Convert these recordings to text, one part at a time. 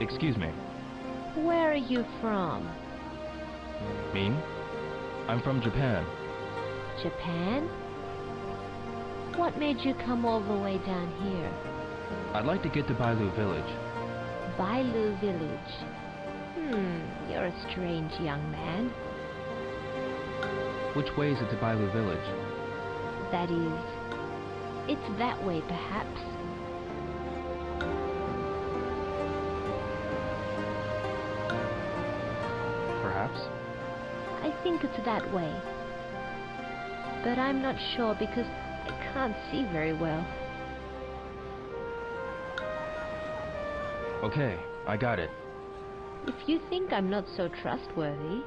Excuse me. Where are you from? Me? I'm from Japan. Japan? What made you come all the way down here? I'd like to get to Bailu Village. Bailu Village. You're a strange young man. Which way is it to Bailu Village? That is, it's that way perhaps. Perhaps? I think it's that way. But I'm not sure because I can't see very well. Okay, I got it. If you think I'm not so trustworthy,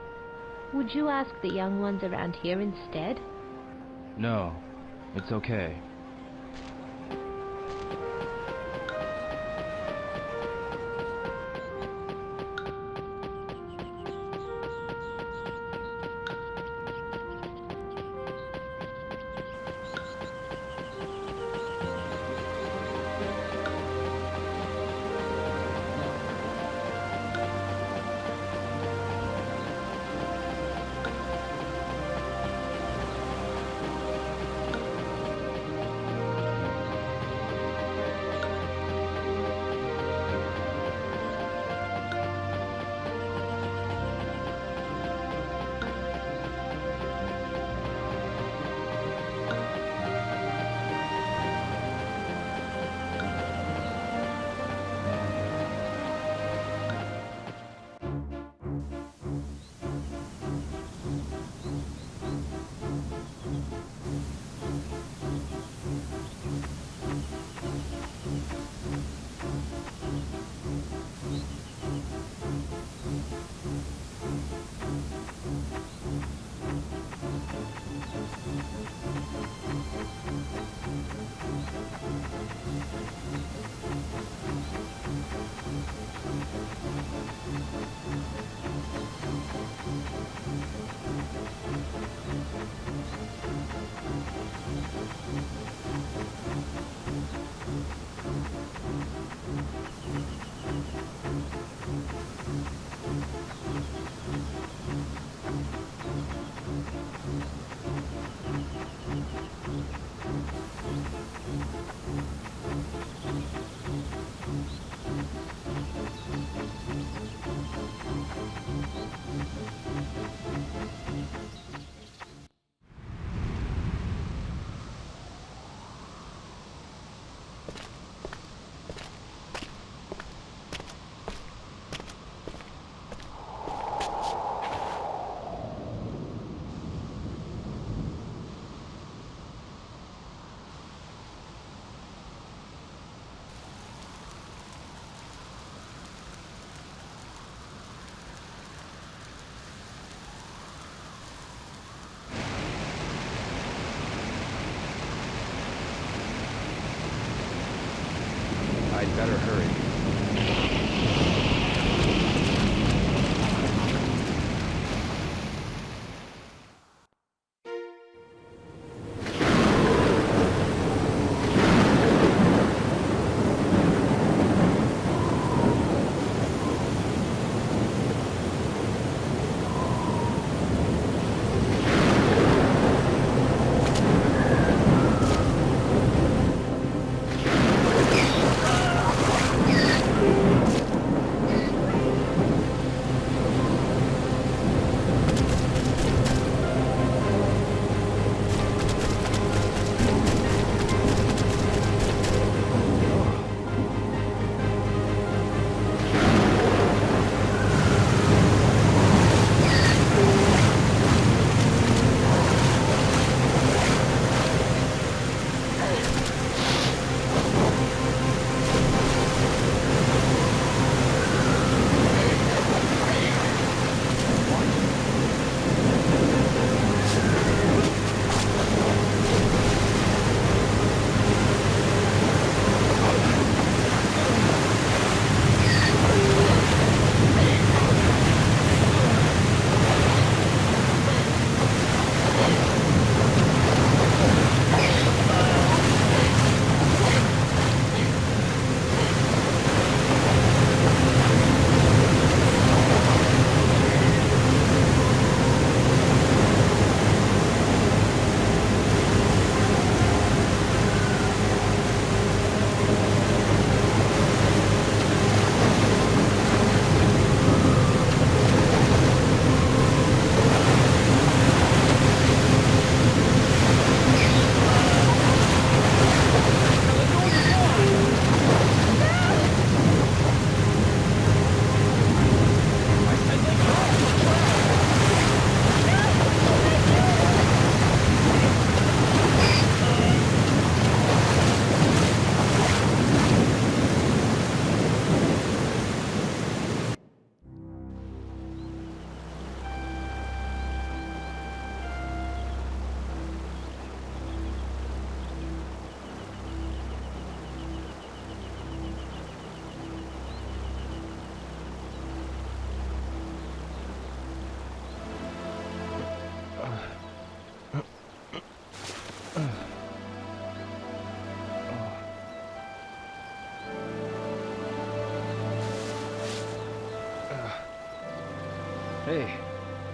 would you ask the young ones around here instead? No, it's okay. I'd better hurry.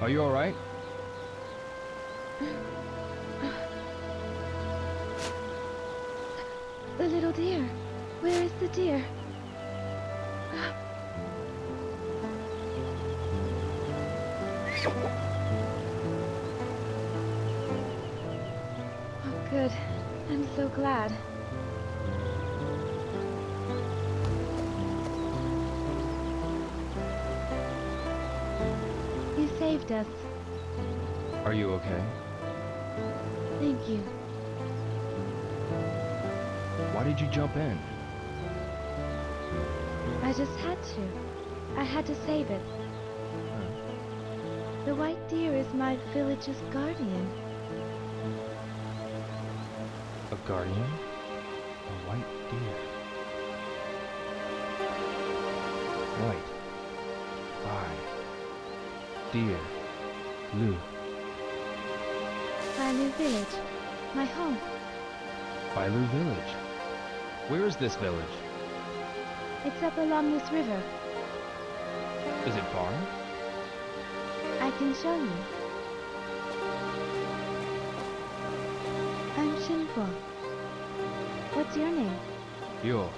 Are you alright? The little deer. Where is the deer? Oh, good. I'm so glad. You saved us. Are you okay? Thank you. Why did you jump in? I just had to. I had to save it. The white deer is my village's guardian. A guardian? A white deer. White. By. Deer. Lu. Bailu village. My home. Bailu village. Where is this village? It's up along this river. Is it far? I can show you. I'm Shenhua. What's your name? Yo.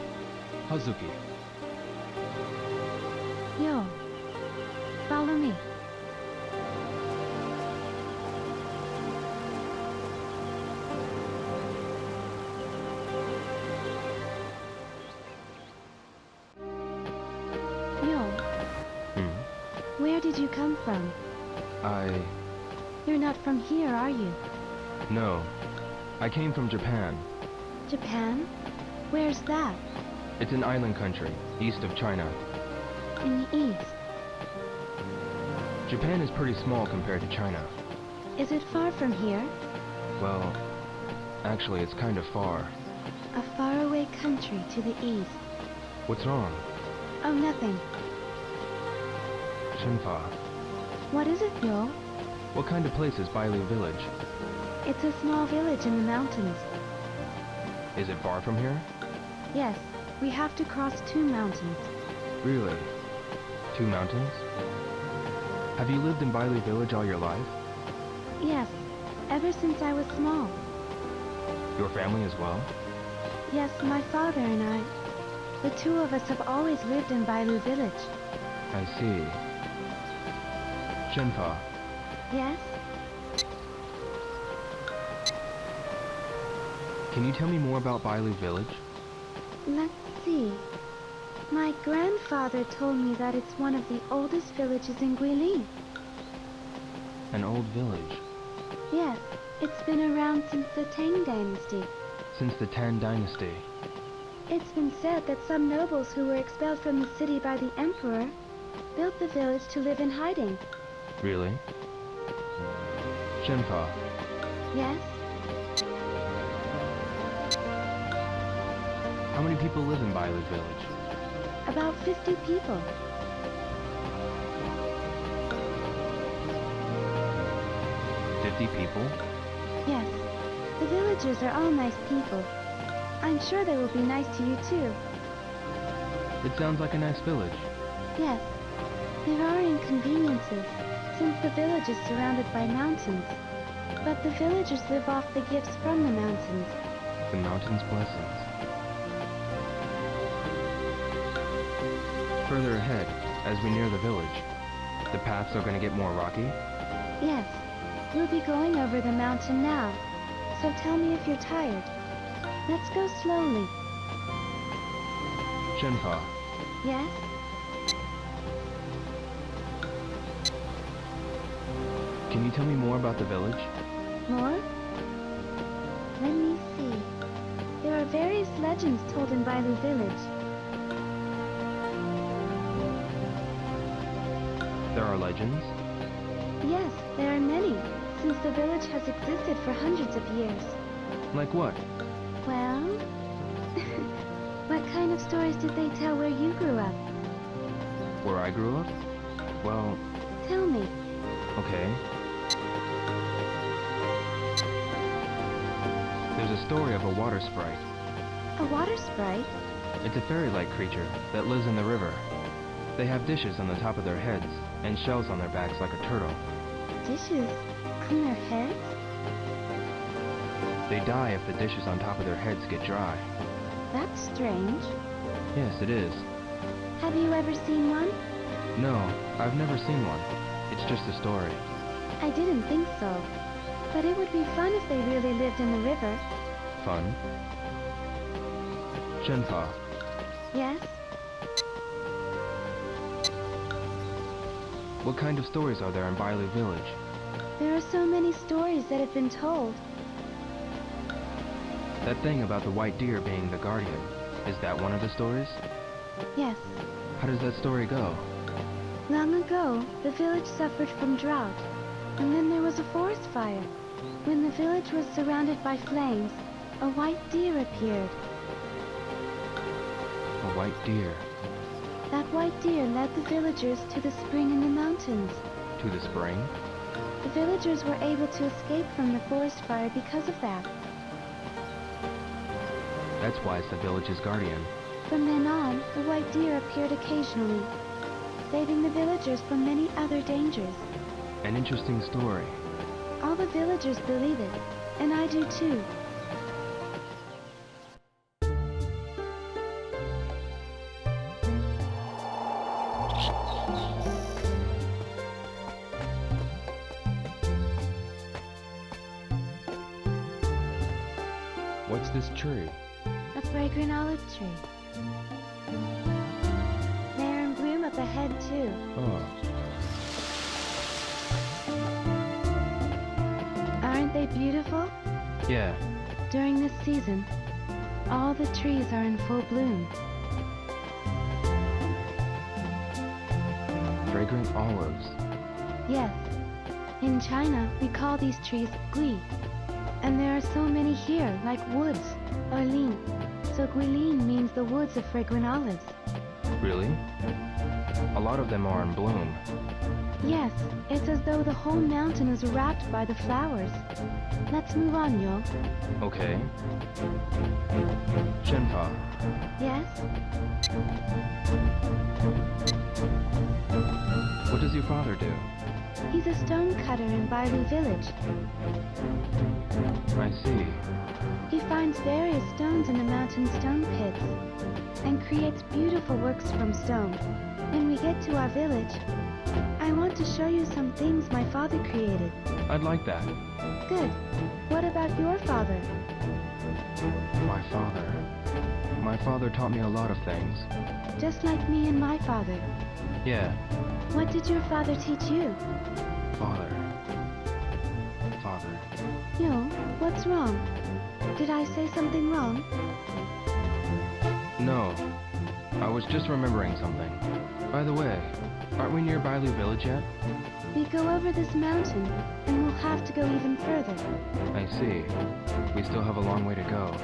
Hazuki. Yo. Follow me. Yo. Where did you come from? You're not from here, are you? No. I came from Japan. Japan? Where's that? It's an island country, east of China. In the east. Japan is pretty small compared to China. Is it far from here? Well, actually it's kind of far. A faraway country to the east. What's wrong? Oh, nothing. Shenhua. What is it, Yo? What kind of place is Bailu village? It's a small village in the mountains. Is it far from here? Yes, we have to cross 2 mountains. Really? 2 mountains? Have you lived in Bailu village all your life? Yes, ever since I was small. Your family as well? Yes, my father and I. The 2 of us have always lived in Bailu village. I see. Shenhua, Yes? can you tell me more about Bailu village? Let's see. My grandfather told me that it's one of the oldest villages in Guilin. An old village. Yes, it's been around since the Tang Dynasty. Since the Tan Dynasty. It's been said that some nobles who were expelled from the city by the emperor built the village to live in hiding. Really? Shenhua, Yes? how many people live in Bailu village? About 50 people. 50 people? Yes. The villagers are all nice people. I'm sure they will be nice to you too. It sounds like a nice village. Yes. There are inconveniences, since the village is surrounded by mountains. But the villagers live off the gifts from the mountains. The mountain's blessings. Further ahead, as we near the village, the paths are going to get more rocky? Yes. We'll be going over the mountain now. So tell me if you're tired. Let's go slowly. Shenhua, Yes? can you tell me more about the village? More? Let me see. There are various legends told in Bailu village. There are legends? Yes, there are many, since the village has existed for hundreds of years. Like what? Well... what kind of stories did they tell where you grew up? Where I grew up? Well, Tell me. okay. There's a story of a water sprite. A water sprite? It's a fairy-like creature that lives in the river. They have dishes on the top of their heads and shells on their backs like a turtle. dishes on their heads? They die if the dishes on top of their heads get dry. That's strange. Yes, it is. Have you ever seen one? No, I've never seen one. It's just a story. I didn't think so. But it would be fun if they really lived in the river. Fun? Shenhua, Yes? what kind of stories are there in Bailu Village? There are so many stories that have been told. That thing about the white deer being the guardian, is that one of the stories? Yes. How does that story go? Long ago, the village suffered from drought. And then there was a forest fire. When the village was surrounded by flames, a white deer appeared. A white deer. That white deer led the villagers to the spring in the mountains. To the spring? The villagers were able to escape from the forest fire because of that. That's why it's the village's guardian. From then on, the white deer appeared occasionally, saving the villagers from many other dangers. An interesting story. All the villagers believe it, and I do too. What's this tree? A fragrant olive tree. They're in bloom up ahead too. Oh, Aren't they beautiful? yeah. During this season, all the trees are in full bloom. Fragrant olives. Yes. In China, we call these trees gui. And there are so many here, like woods, or lin. So guilin means the woods of fragrant olives. Really? A lot of them are in bloom. Yes, it's as though the whole mountain is wrapped by the flowers. Let's move on, Yo. Okay. Shenhua, Yes? what does your father do? He's a stone cutter in Bailu village. I see. He finds various stones in the mountain stone pits and creates beautiful works from stone. When we get to our village, I want to show you some things my father created. I'd like that. Good. What about your father? My father. My father taught me a lot of things. Just like me and my father. Yeah, What did your father teach you? father. Father. Yo, what's wrong? Did I say something wrong? No, I was just remembering something. By the way, aren't we near Bailu Village yet? We go over this mountain, and we'll have to go even further. I see. We still have a long way to go.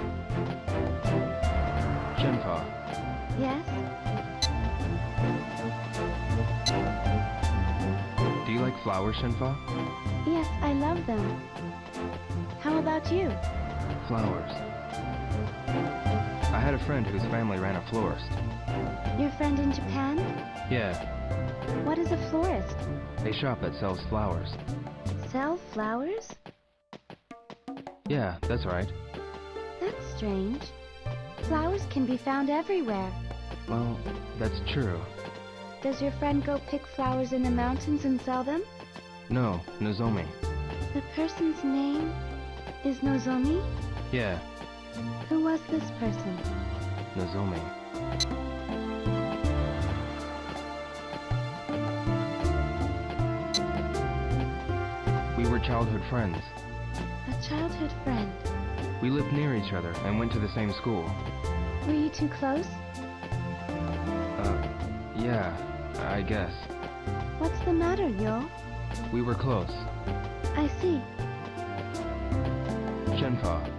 Shenhua, Yes? do you like flowers, Shenhua? Yes, I love them. How about you? Flowers. I had a friend whose family ran a florist. Your friend in Japan? Yeah, What is a florist? a shop that sells flowers. Sell flowers? Yeah, that's right. That's strange. Flowers can be found everywhere. Well, that's true. Does your friend go pick flowers in the mountains and sell them? No, Nozomi. The person's name is Nozomi? Yeah, Who was this person? Nozomi. We were childhood friends. A childhood friend. We lived near each other and went to the same school. Were you too close? Yeah, I guess. What's the matter, Yo? We were close. I see. Shenhua,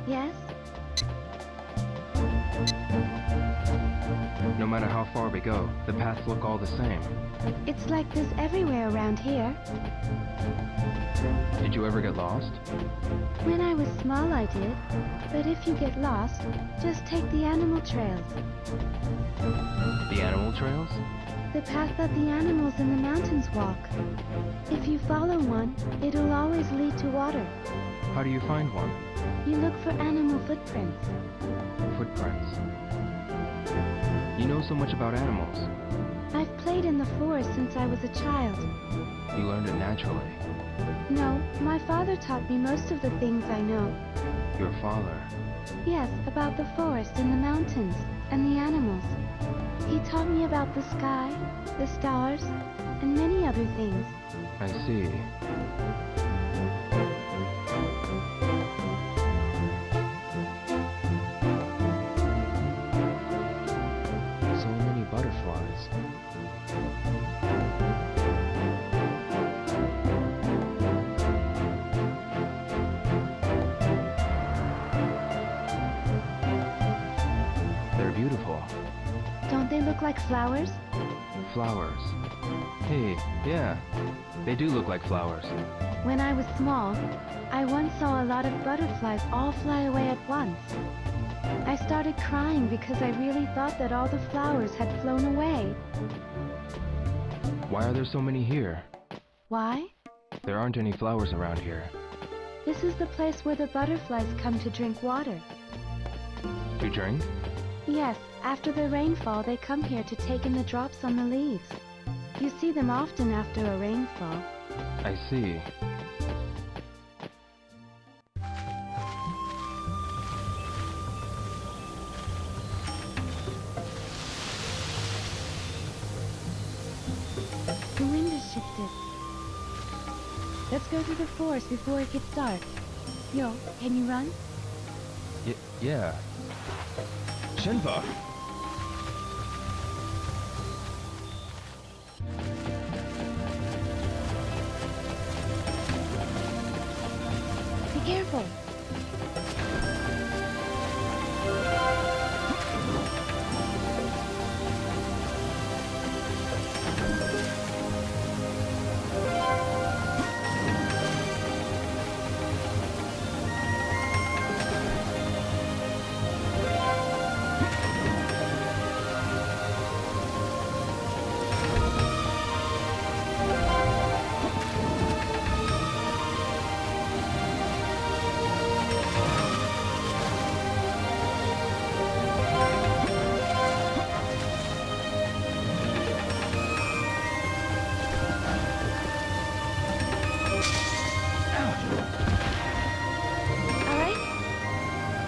Yes? no matter how far we go, the paths look all the same. It's like this everywhere around here. Did you ever get lost? When I was small, I did. But if you get lost, just take the animal trails. The animal trails? The path that the animals in the mountains walk. If you follow one, it'll always lead to water. How do you find one? You look for animal footprints. Footprints. You know so much about animals. I've played in the forest since I was a child. You learned it naturally. No, my father taught me most of the things I know. Your father. Yes, about the forest and the mountains, and the animals. He taught me about the sky, the stars, and many other things. I see. So many butterflies. They're beautiful. Don't they look like flowers? Flowers. Hey, yeah. They do look like flowers. When I was small, I once saw a lot of butterflies all fly away at once. I started crying because I really thought that all the flowers had flown away. Why are there so many here? Why? There aren't any flowers around here. This is the place where the butterflies come to drink water. To drink? Yes, after the rainfall they come here to take in the drops on the leaves. You see them often after a rainfall. I see. The wind has shifted. Let's go through the forest before it gets dark. Yo, can you run? Yeah. Shenhua! Be careful!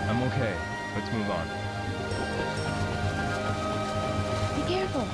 I'm okay. Let's move on. Be careful!